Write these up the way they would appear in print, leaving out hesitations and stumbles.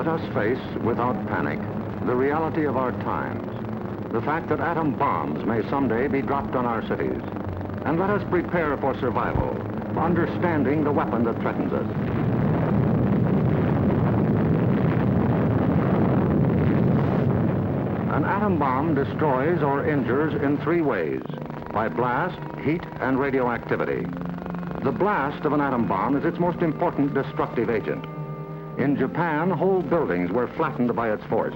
Let us face, without panic, the reality of our times, the fact that atom bombs may someday be dropped on our cities. And let us prepare for survival, understanding the weapon that threatens us. An atom bomb destroys or injures in three ways: by blast, heat, and radioactivity. The blast of an atom bomb is its most important destructive agent. In Japan, whole buildings were flattened by its force.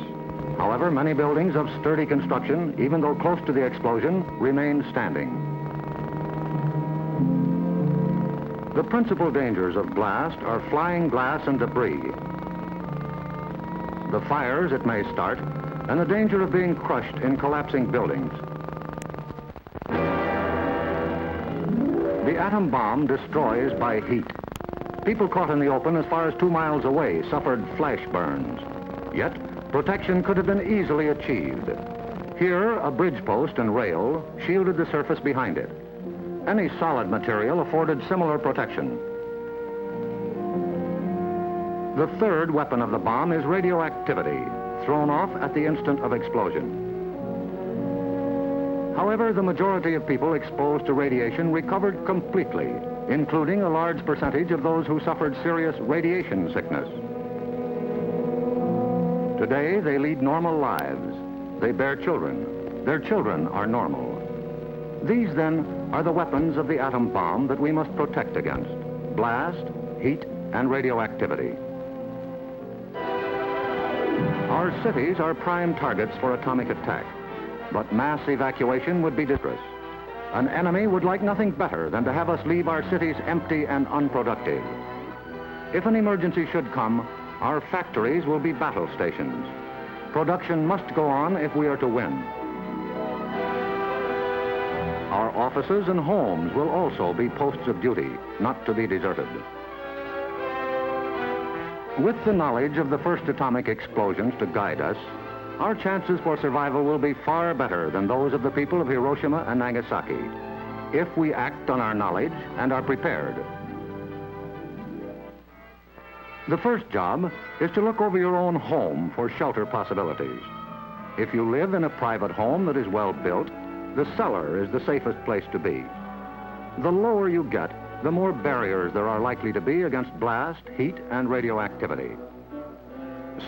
However, many buildings of sturdy construction, even though close to the explosion, remained standing. The principal dangers of blast are flying glass and debris, the fires it may start, and the danger of being crushed in collapsing buildings. The atom bomb destroys by heat. People caught in the open as far as 2 miles away suffered flash burns. Yet, protection could have been easily achieved. Here, a bridge post and rail shielded the surface behind it. Any solid material afforded similar protection. The third weapon of the bomb is radioactivity, thrown off at the instant of explosion. However, the majority of people exposed to radiation recovered completely, including a large percentage of those who suffered serious radiation sickness. Today, they lead normal lives. They bear children. Their children are normal. These, then, are the weapons of the atom bomb that we must protect against: blast, heat, and radioactivity. Our cities are prime targets for atomic attack, but mass evacuation would be disastrous. An enemy would like nothing better than to have us leave our cities empty and unproductive. If an emergency should come, our factories will be battle stations. Production must go on if we are to win. Our offices and homes will also be posts of duty, not to be deserted. With the knowledge of the first atomic explosions to guide us, our chances for survival will be far better than those of the people of Hiroshima and Nagasaki, if we act on our knowledge and are prepared. The first job is to look over your own home for shelter possibilities. If you live in a private home that is well built, the cellar is the safest place to be. The lower you get, the more barriers there are likely to be against blast, heat, and radioactivity.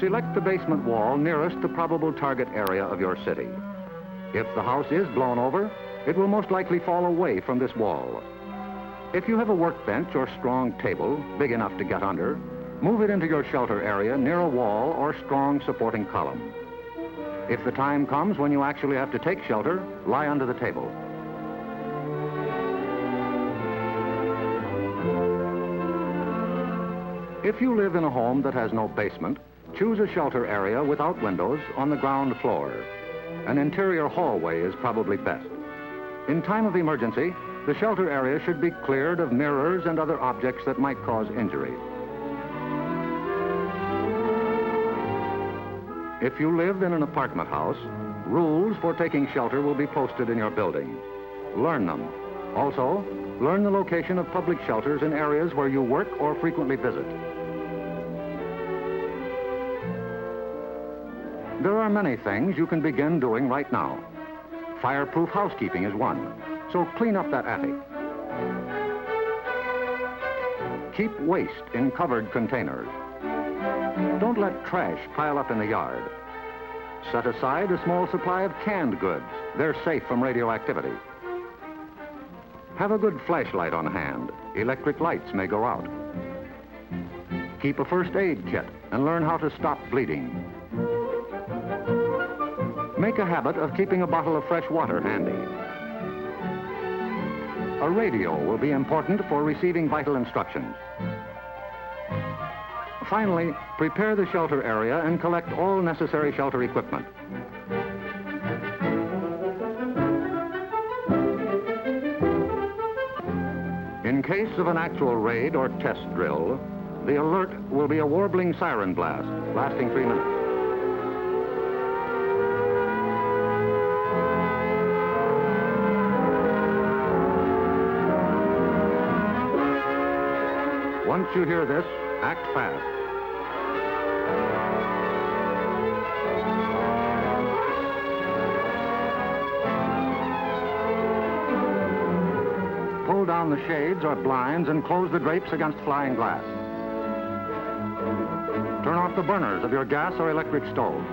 Select the basement wall nearest the probable target area of your city. If the house is blown over, it will most likely fall away from this wall. If you have a workbench or strong table big enough to get under, move it into your shelter area near a wall or strong supporting column. If the time comes when you actually have to take shelter, lie under the table. If you live in a home that has no basement, choose a shelter area without windows on the ground floor. An interior hallway is probably best. In time of emergency, the shelter area should be cleared of mirrors and other objects that might cause injury. If you live in an apartment house, rules for taking shelter will be posted in your building. Learn them. Also, learn the location of public shelters in areas where you work or frequently visit. There are many things you can begin doing right now. Fireproof housekeeping is one, so clean up that attic. Keep waste in covered containers. Don't let trash pile up in the yard. Set aside a small supply of canned goods. They're safe from radioactivity. Have a good flashlight on hand. Electric lights may go out. Keep a first aid kit and learn how to stop bleeding. Make a habit of keeping a bottle of fresh water handy. A radio will be important for receiving vital instructions. Finally, prepare the shelter area and collect all necessary shelter equipment. In case of an actual raid or test drill, the alert will be a warbling siren blast lasting 3 minutes. Once you hear this, act fast. down the shades or blinds and close the drapes against flying glass. Turn off the burners of your gas or electric stove.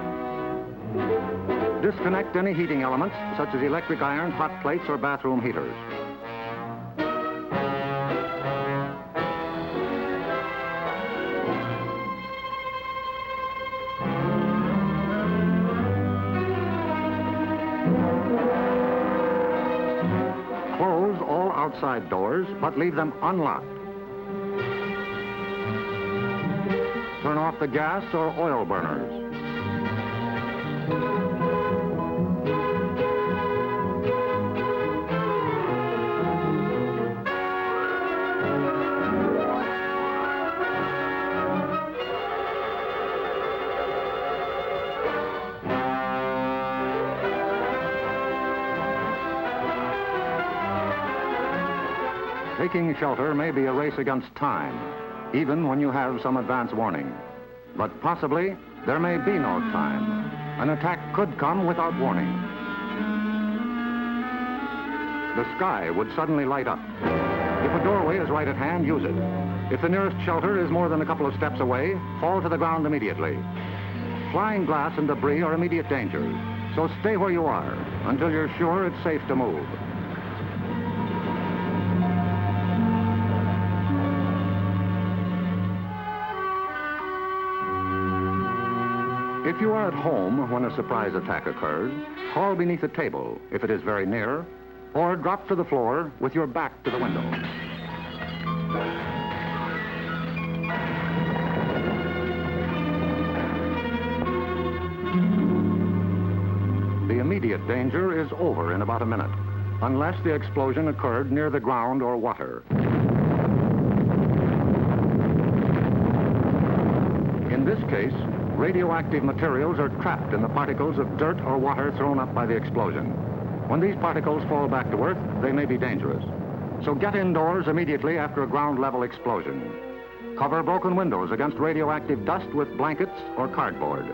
Disconnect any heating elements, such as electric irons, hot plates, or bathroom heaters. Close all outside doors, but leave them unlocked. Turn off the gas or oil burners. Taking shelter may be a race against time, even when you have some advance warning. But possibly, there may be no time. An attack could come without warning. The sky would suddenly light up. If a doorway is right at hand, use it. If the nearest shelter is more than a couple of steps away, fall to the ground immediately. Flying glass and debris are immediate dangers, so stay where you are until you're sure it's safe to move. If you are at home when a surprise attack occurs, crawl beneath a table if it is very near, or drop to the floor with your back to the window. The immediate danger is over in about a minute, unless the explosion occurred near the ground or water. In this case, radioactive materials are trapped in the particles of dirt or water thrown up by the explosion. When these particles fall back to Earth, they may be dangerous. So get indoors immediately after a ground-level explosion. Cover broken windows against radioactive dust with blankets or cardboard.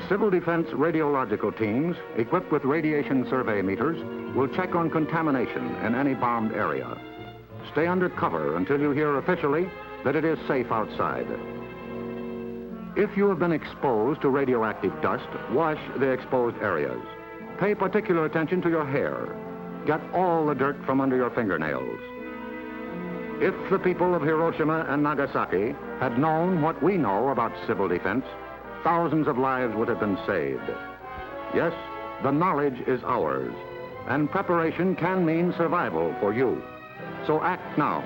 Civil defense radiological teams, equipped with radiation survey meters, will check on contamination in any bombed area. Stay under cover until you hear officially that it is safe outside. If you have been exposed to radioactive dust, wash the exposed areas. Pay particular attention to your hair. Get all the dirt from under your fingernails. If the people of Hiroshima and Nagasaki had known what we know about civil defense, thousands of lives would have been saved. Yes, the knowledge is ours, and preparation can mean survival for you. So act now.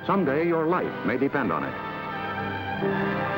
Someday your life may depend on it.